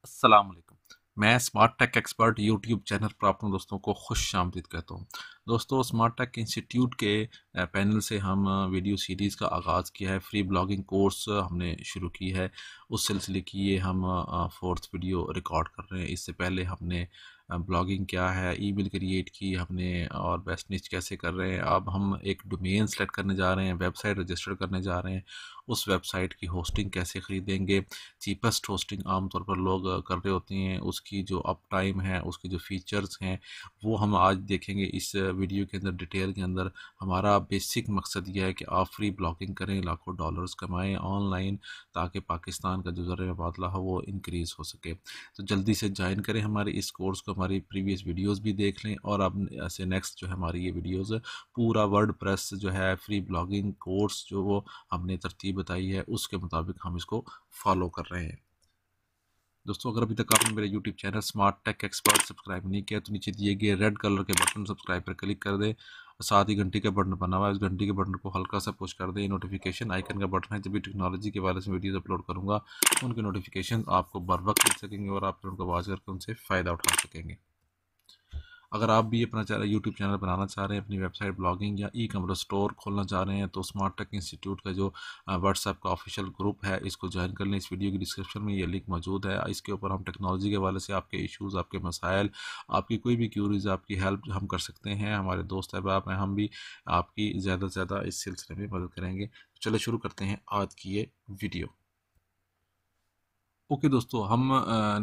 अस्सलाम वालेकुम। मैं Smart Tech Expert YouTube channel पर अपने दोस्तों को खुश आमदीद कहता हूँ। दोस्तों, स्मार्ट टेक इंस्टीट्यूट के पैनल से हम वीडियो सीरीज़ का आगाज़ किया है। फ्री ब्लॉगिंग कोर्स हमने शुरू की है। उस सिलसिले की ये हम फोर्थ वीडियो रिकॉर्ड कर रहे हैं। इससे पहले हमने ब्लॉगिंग क्या है, ईमेल क्रिएट की हमने, और बेस्ट निच कैसे कर रहे हैं। अब हम एक डोमेन सेलेक्ट करने जा रहे हैं, वेबसाइट रजिस्टर करने जा रहे हैं। उस वेबसाइट की होस्टिंग कैसे ख़रीदेंगे, चीपेस्ट होस्टिंग आमतौर पर लोग कर रहे होते हैं, उसकी जो अप टाइम है, उसके जो फीचर्स हैं, वो हम आज देखेंगे इस वीडियो के अंदर डिटेल के अंदर। हमारा बेसिक मकसद यह है कि आप फ्री ब्लॉगिंग करें, लाखों डॉलर्स कमाएं ऑनलाइन, ताकि पाकिस्तान का जो ज़र मुबादला हो वो इंक्रीज़ हो सके। तो जल्दी से ज्वाइन करें हमारे इस कोर्स को, हमारी प्रीवियस वीडियोस भी देख लें, और अब ऐसे नेक्स्ट जो है हमारी ये वीडियोस पूरा वर्ड प्रेस जो है फ्री ब्लॉगिंग कोर्स जो वो हमने तरतीब बताई है उसके मुताबिक हम इसको फॉलो कर रहे हैं। दोस्तों, अगर अभी तक आपने मेरे YouTube channel Smart Tech Expert subscribe नहीं किया तो नीचे दिए गए रेड कलर के बटन सब्सक्राइब पर क्लिक कर दें। साथ ही घंटी का बटन बना हुआ है, उस घंटी के बटन को हल्का सा पुश कर दें। नोटिफिकेशन आइकन का बटन है, जब भी टेक्नोलॉजी के बारे में वीडियोस अपलोड करूँगा उनके नोटिफिकेशन आपको बर वक्त मिल सकेंगे और आप उनको वॉच करके उनसे फ़ायदा उठा सकेंगे। अगर आप भी अपना यूट्यूब चैनल बनाना चाह रहे हैं, अपनी वेबसाइट ब्लॉगिंग या ई कॉमर्स स्टोर खोलना चाह रहे हैं, तो स्मार्ट टेक इंस्टीट्यूट का जो व्हाट्सएप का ऑफिशियल ग्रुप है इसको ज्वाइन कर लें। इस वीडियो की डिस्क्रिप्शन में ये लिंक मौजूद है। इसके ऊपर हम टेक्नोलॉजी के हवाले से आपके इश्यूज़, आपके मसाइल, आपकी कोई भी क्यूरीज, आपकी हेल्प हम कर सकते हैं। हमारे दोस्त अहबाब हैं, हम भी आपकी ज़्यादा से ज़्यादा इस सिलसिले में मदद करेंगे। चलो शुरू करते हैं आज की ये वीडियो। ओके दोस्तों, हम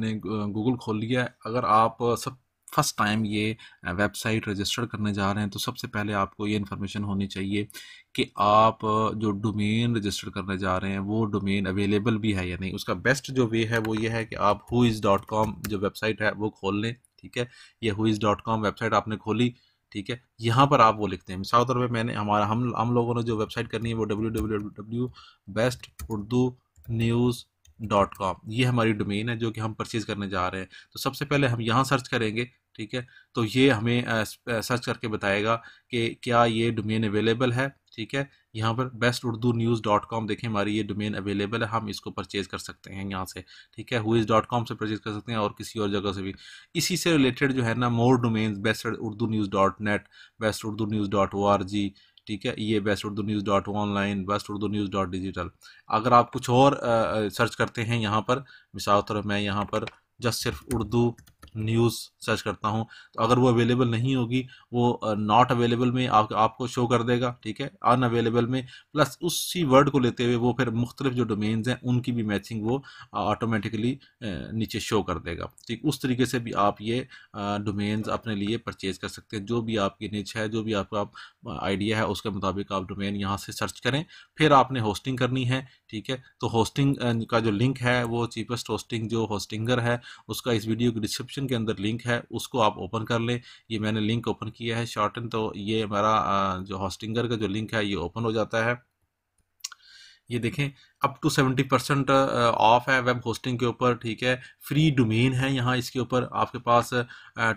ने गूगल खोल लिया है। अगर आप सब फर्स्ट टाइम ये वेबसाइट रजिस्टर करने जा रहे हैं तो सबसे पहले आपको ये इन्फॉर्मेशन होनी चाहिए कि आप जो डोमेन रजिस्टर करने जा रहे हैं वो डोमेन अवेलेबल भी है या नहीं। उसका बेस्ट जो वे है वो ये है कि आप whois.com जो वेबसाइट है वो खोल लें। ठीक है, ये whois.com वेबसाइट आपने खोली, ठीक है, यहाँ पर आप वो लिखते हैं। मिसाल तौर पर मैंने हम लोगों ने जो वेबसाइट करनी है वो www.besturduniws.com, ये हमारी डोमेन है जो कि हम परचेज करने जा रहे हैं। तो सबसे पहले हम यहाँ सर्च करेंगे। ठीक है, तो ये हमें सर्च करके बताएगा कि क्या ये डोमेन अवेलेबल है। ठीक है, यहाँ पर besturduniws.com देखें, हमारी ये डोमेन अवेलेबल है, हम इसको परचेज कर सकते हैं यहाँ से। ठीक है, whois.com से परचेज कर सकते हैं और किसी और जगह से भी। इसी से रिलेटेड जो है ना मोर डोमेन्स, besturduniws.net, besturduniws.org, ठीक है, ये besturduniws.online, besturduniws.digital। अगर आप कुछ और सर्च करते हैं यहाँ पर, मिसाल तौर मैं यहाँ पर जस्ट सिर्फ उर्दू न्यूज़ सर्च करता हूँ, तो अगर वो अवेलेबल नहीं होगी, वो नॉट अवेलेबल में आपको शो कर देगा। ठीक है, अनअवेलेबल में प्लस उसी वर्ड को लेते हुए वो फिर मुख्तलिफ जो डोमेन्स हैं उनकी भी मैचिंग वो ऑटोमेटिकली नीचे शो कर देगा। ठीक, उस तरीके से भी आप ये डोमेन्स अपने लिए परचेज कर सकते हैं। जो भी आपकी निच है, जो भी आपका आइडिया है, उसके मुताबिक आप डोमेन यहाँ से सर्च करें। फिर आपने होस्टिंग करनी है। ठीक है, तो होस्टिंग का जो लिंक है वो चीपेस्ट होस्टिंग जो होस्टिंगर है उसका इस वीडियो की डिस्क्रिप्शन के अंदर लिंक है, उसको आप ओपन कर लें। ये मैंने लिंक ओपन किया है शॉर्टन, तो ये हमारा जो होस्टिंगर का जो लिंक है ये ओपन हो जाता है। ये देखें, अप टू 70% ऑफ है वेब होस्टिंग के ऊपर। ठीक है, फ्री डोमेन है यहाँ इसके ऊपर आपके पास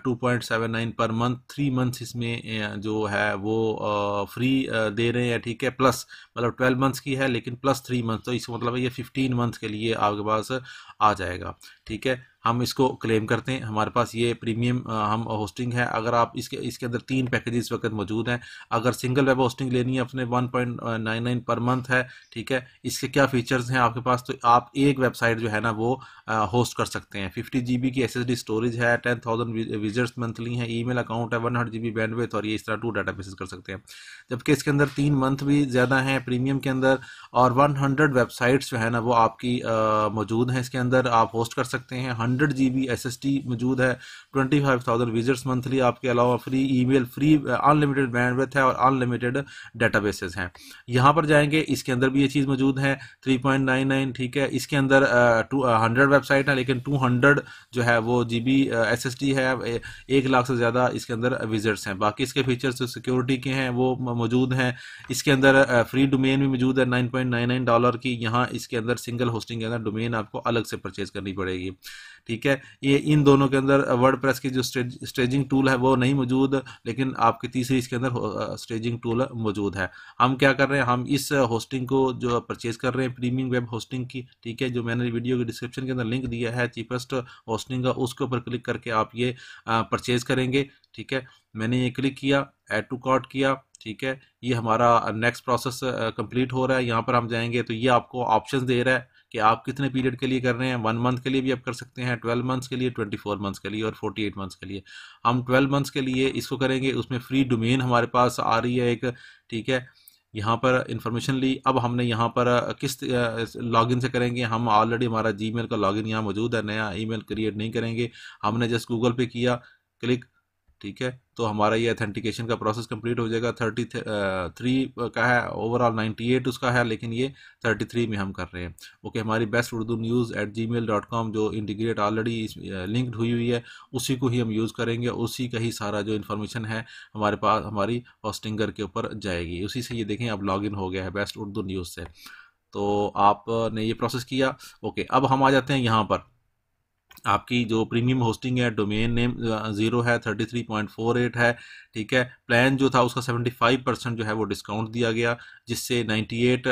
2.79 पर मंथ, 3 मंथ्स इसमें जो है वो फ्री दे रहे हैं। ठीक है, प्लस मतलब 12 मंथ्स की है लेकिन प्लस 3 मंथ, तो इसका मतलब है ये 15 मंथ के लिए आपके पास आ जाएगा। ठीक है, हम इसको क्लेम करते हैं, हमारे पास ये प्रीमियम हम होस्टिंग है। अगर आप इसके अंदर 3 पैकेज इस वक्त मौजूद हैं। अगर सिंगल वेब होस्टिंग लेनी है अपने 1.99 पर मंथ है। ठीक है, इसके क्या फीचर्स हैं आपके पास, तो आप एक वेबसाइट जो है ना वो होस्ट कर सकते हैं। 50 GB की SSD स्टोरेज है, 10,000 विजिट्स मंथली हैं, ईमेल अकाउंट है, 100 GB बैंडविड्थ, और ये इस तरह 2 डाटाबेसेस कर सकते हैं। जबकि इसके अंदर 3 मंथ भी ज़्यादा हैं प्रीमियम के अंदर, और 100 वेबसाइट्स जो है ना वो आपकी मौजूद हैं। इसके अंदर आप होस्ट कर सकते हैं। 100 GB SSD मौजूद है, 25,000 विजिट्स मंथली, आपके अलावा free email, free unlimited bandwidth है और अनलिमिटेड डाटाबेसेस हैं। यहाँ पर जाएंगे, इसके अंदर भी ये चीज़ मौजूद है 3.99। ठीक है, इसके अंदर 100 वेबसाइट है लेकिन 200 जो है वो GB SSD है, 1 लाख से ज़्यादा इसके अंदर विजिट्स हैं। बाकी इसके फीचर्स जो सिक्योरिटी के हैं वो मौजूद हैं। इसके अंदर फ्री डोमेन भी मौजूद है $9.99 की। यहाँ इसके अंदर सिंगल होस्टिंग के अंदर डोमेन आपको अलग से परचेज करनी पड़ेगी। ठीक है, ये इन दोनों के अंदर वर्डप्रेस की जो स्टेजिंग टूल है वो नहीं मौजूद, लेकिन आपकी तीसरी इसके अंदर स्टेजिंग टूल मौजूद है। हम क्या कर रहे हैं, हम इस होस्टिंग को जो परचेज कर रहे हैं हैं प्रीमियम वेब होस्टिंग की, ठीक है, जो मैंने वीडियो के डिस्क्रिप्शन के अंदर लिंक दिया है चीपेस्ट होस्टिंग का, उसके ऊपर क्लिक करके आप ये परचेज करेंगे, ठीक है। मैंने ये क्लिक किया, ऐड टू कार्ट किया, ठीक है। ये हमारा नेक्स्ट प्रोसेस कंप्लीट हो रहा है। यहाँ पर हम जाएंगे तो ये आपको ऑप्शन दे रहा है कि आप कितने पीरियड के लिए कर रहे हैं। 1 मंथ के लिए भी आप कर सकते हैं, 12 मंथ्स के लिए, 24 मंथ्स के लिए और 48 मंथ्स के लिए। हम 12 मंथ्स के लिए इसको करेंगे। उसमें फ्री डोमेन हमारे पास आ रही है एक, ठीक है। यहाँ पर इंफॉर्मेशन ली। अब हमने यहाँ पर किस लॉगिन से करेंगे, हम ऑलरेडी हमारा जीमेल का लॉगिन यहाँ मौजूद है, नया ईमेल क्रिएट नहीं करेंगे। हमने जस्ट गूगल पे किया क्लिक, ठीक है, तो हमारा ये अथेंटिकेशन का प्रोसेस कंप्लीट हो जाएगा। 33 का है ओवरऑल, 98 उसका है, लेकिन ये 33 में हम कर रहे हैं। ओके, हमारी बेस्ट उर्दू न्यूज़ @gmail.com जो इंटीग्रेट ऑलरेडी लिंक्ड हुई है, उसी को ही हम यूज़ करेंगे। उसी का ही सारा जो इन्फॉर्मेशन है हमारे पास हमारी होस्टिंगर के ऊपर जाएगी। उसी से ये देखें अब लॉगिन हो गया है बेस्ट उर्दू न्यूज़ से। तो आपने ये प्रोसेस किया। ओके, अब हम आ जाते हैं यहाँ पर। आपकी जो प्रीमियम होस्टिंग है, डोमेन नेम 0 है, 33.48 है, ठीक है। प्लान जो था उसका 75% जो है वो डिस्काउंट दिया गया, जिससे 98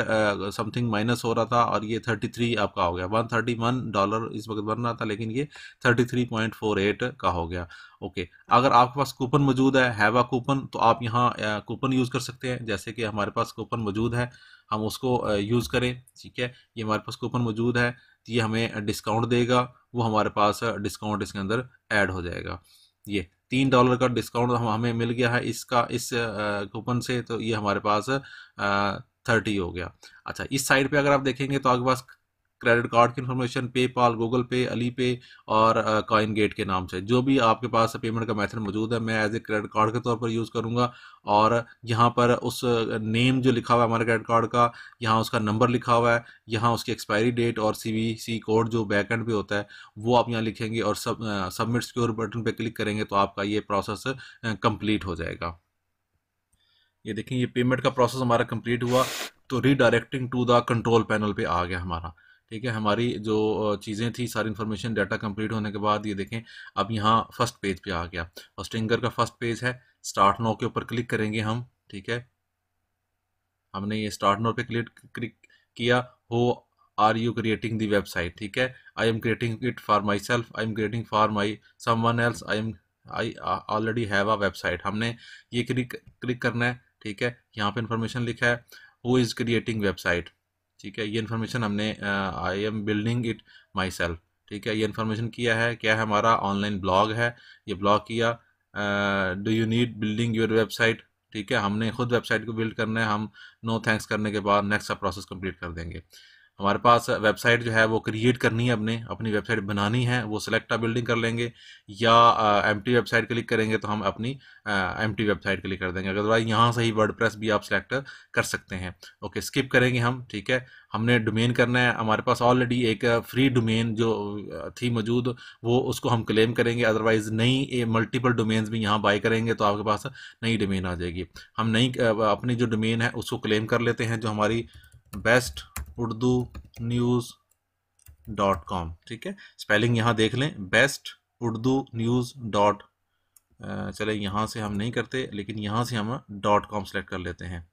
समथिंग माइनस हो रहा था, और ये 33 आपका हो गया। $131 इस वक्त बन रहा था, लेकिन ये 33.48 का हो गया। ओके, अगर आपके पास कूपन मौजूद है, हैवा कूपन, तो आप यहाँ कूपन यूज़ कर सकते हैं। जैसे कि हमारे पास कूपन मौजूद है, हम उसको यूज़ करें, ठीक है। ये हमारे पास कूपन मौजूद है, तो ये हमें डिस्काउंट देगा, वो हमारे पास डिस्काउंट इसके अंदर ऐड हो जाएगा। ये $3 का डिस्काउंट हमें मिल गया है इसका, इस कूपन से, तो ये हमारे पास 30 हो गया। अच्छा, इस साइड पे अगर आप देखेंगे तो आपके पास क्रेडिट कार्ड की इन्फॉर्मेशन, पेपाल, गूगल पे, अली पे और कॉइन गेट के नाम से जो भी आपके पास पेमेंट का मेथड मौजूद है, मैं एज ए क्रेडिट कार्ड के तौर पर यूज़ करूँगा। और यहाँ पर उस नेम जो लिखा हुआ है हमारे क्रेडिट कार्ड का, यहाँ उसका नंबर लिखा हुआ है, यहाँ उसकी एक्सपायरी डेट और CVC कोड जो बैक एंड पे होता है वो आप यहाँ लिखेंगे, और सबमिट सिक्योर बटन पे क्लिक करेंगे तो आपका ये प्रोसेस कंप्लीट हो जाएगा। ये देखें, ये पेमेंट का प्रोसेस हमारा कंप्लीट हुआ, तो redirecting to the control panel पे आ गया हमारा, ठीक है। हमारी जो चीज़ें थी, सारी इन्फॉर्मेशन डाटा कंप्लीट होने के बाद ये देखें अब यहाँ फर्स्ट पेज पे आ गया। और स्टिंगर का फर्स्ट पेज है, स्टार्ट नाउ के ऊपर क्लिक करेंगे हम, ठीक है। हमने ये स्टार्ट नाउ पे क्लिक किया। Who are you creating the website, ठीक है। I am creating it for myself, I am creating for my someone else, I already have a website. हमने ये क्लिक करना है, ठीक है। यहाँ पे इन्फॉर्मेशन लिखा है हु इज़ क्रिएटिंग वेबसाइट, ठीक है। ये इन्फॉर्मेशन हमने I am building it my self, ठीक है। ये इन्फॉर्मेशन किया है, क्या है हमारा ऑनलाइन ब्लॉग है, ये ब्लॉग किया। Do you need building your website, ठीक है। हमने खुद वेबसाइट को बिल्ड करना है। हम नो थैंक्स करने के बाद नेक्स्ट का प्रोसेस कंप्लीट कर देंगे। हमारे पास वेबसाइट जो है वो क्रिएट करनी है, अपनी वेबसाइट बनानी है, वो सिलेक्ट बिल्डिंग कर लेंगे, या एम्प्टी वेबसाइट क्लिक करेंगे तो हम अपनी एम्प्टी वेबसाइट क्लिक कर देंगे। अदरवाइज यहाँ से ही वर्डप्रेस भी आप सिलेक्ट कर सकते हैं। ओके, स्किप करेंगे हम, ठीक है। हमने डोमेन करना है, हमारे पास ऑलरेडी एक फ्री डोमेन जो थी मौजूद, वो उसको हम क्लेम करेंगे। अदरवाइज नई मल्टीपल डोमेन्स भी यहाँ बाय करेंगे तो आपके पास नई डोमेन आ जाएगी। हम नई अपनी जो डोमेन है उसको क्लेम कर लेते हैं, जो हमारी बेस्ट उर्दू न्यूज़ .com, ठीक है। स्पेलिंग यहाँ देख लें, बेस्ट उर्दू न्यूज़ डॉट, चले यहाँ से हम नहीं करते, लेकिन यहाँ से हम .com सेलेक्ट कर लेते हैं।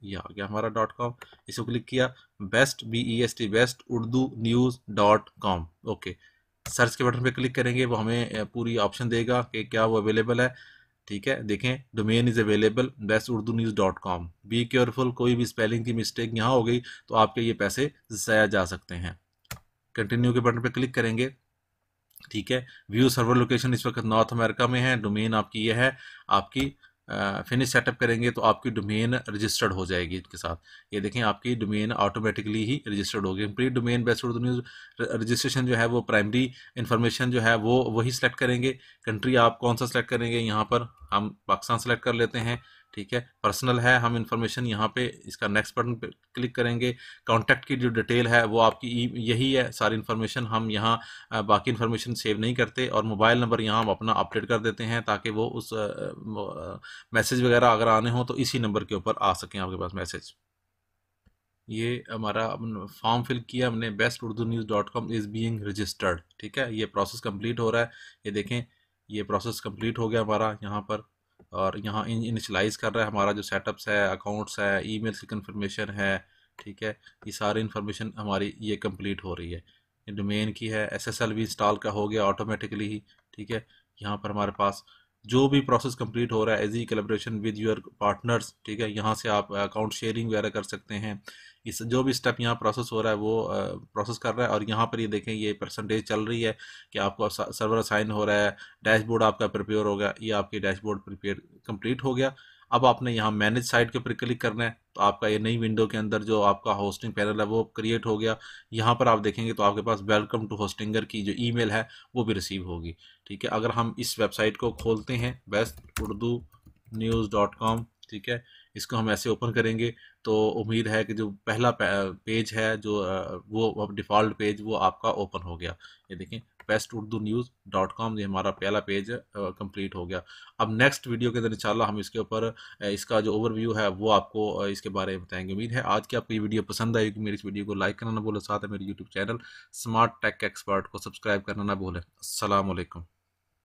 ये आ गया हमारा .com, इसको क्लिक किया, best BEST best Urdu news .com। Okay, search के बटन पे क्लिक करेंगे, वो हमें पूरी ऑप्शन देगा कि क्या वो अवेलेबल है, ठीक है। देखें, domain is available best Urdu news .com। Be careful, कोई भी स्पेलिंग की मिस्टेक यहाँ हो गई तो आपके ये पैसे ज़ाया जा सकते हैं। कंटिन्यू के बटन पे क्लिक करेंगे, ठीक है। व्यू सर्वर लोकेशन इस वक्त नॉर्थ अमेरिका में है, डोमेन आपकी ये है। आपकी फिनिश सेटअप करेंगे तो आपकी डोमेन रजिस्टर्ड हो जाएगी इसके साथ। ये देखें, आपकी डोमेन ऑटोमेटिकली ही रजिस्टर्ड होगी। Pre domain best Urdu news registration जो है वो प्राइमरी इन्फॉर्मेशन जो है वो वही सिलेक्ट करेंगे। कंट्री आप कौन सा सिलेक्ट करेंगे, यहाँ पर हम पाकिस्तान सेलेक्ट कर लेते हैं, ठीक है। पर्सनल है, हम इन्फॉर्मेशन यहाँ पे इसका नेक्स्ट बटन पे क्लिक करेंगे। कॉन्टैक्ट की जो डिटेल है वो आपकी यही है, सारी इन्फॉर्मेशन हम यहाँ बाकी इन्फॉर्मेशन सेव नहीं करते। और मोबाइल नंबर यहाँ हम अपना अपडेट कर देते हैं, ताकि वो उस मैसेज वगैरह अगर आने हो तो इसी नंबर के ऊपर आ सकें आपके पास मैसेज। ये हमारा फॉर्म फिल किया हमने, best Urdu news .com is being registered, ठीक है। ये प्रोसेस कंप्लीट हो रहा है, ये देखें, ये प्रोसेस कंप्लीट हो गया हमारा यहाँ पर। और यहाँ इनिशलाइज कर रहा है हमारा जो सेटअप्स है, अकाउंट्स है, ईमेल की कंफर्मेशन है, ठीक है। ये सारी इन्फॉर्मेशन हमारी ये कंप्लीट हो रही है, ये डोमेन की है। SSL भी इंस्टॉल का हो गया ऑटोमेटिकली ही, ठीक है। यहाँ पर हमारे पास जो भी प्रोसेस कंप्लीट हो रहा है as e collaboration with your partners, ठीक है। यहाँ से आप अकाउंट शेयरिंग वगैरह कर सकते हैं। इस जो भी स्टेप यहाँ प्रोसेस हो रहा है वो प्रोसेस कर रहा है। और यहाँ पर ये देखें ये परसेंटेज चल रही है कि आपको सर्वर असाइन हो रहा है, डैशबोर्ड आपका प्रिपेयर हो गया, ये आपकी डैशबोर्ड प्रिपेयर कंप्लीट हो गया। अब आपने यहाँ मैनेज साइट के ऊपर क्लिक करना है, तो आपका ये नई विंडो के अंदर जो आपका होस्टिंग पैनल है वो क्रिएट हो गया। यहाँ पर आप देखेंगे तो आपके पास वेलकम टू होस्टिंगर की जो ईमेल है वो भी रिसीव होगी, ठीक है। अगर हम इस वेबसाइट को खोलते हैं besturdunewz.com, ठीक है, इसको हम ऐसे ओपन करेंगे तो उम्मीद है कि जो पहला पेज है जो वो डिफ़ॉल्ट पेज वो आपका ओपन हो गया। ये देखें besturdunewz.com, ये हमारा पहला पेज कंप्लीट हो गया। अब नेक्स्ट वीडियो के अंदर इंशाल्लाह हम इसके ऊपर इसका जो ओवरव्यू है वो आपको इसके बारे में बताएंगे। उम्मीद है आज की आपको ये वीडियो पसंद आएगी। मेरी इस वीडियो को लाइक करना ना भूलें, साथ में मेरे YouTube channel Smart Tech Expert को सब्सक्राइब करना ना भूलें। अस्सलाम वालेकुम।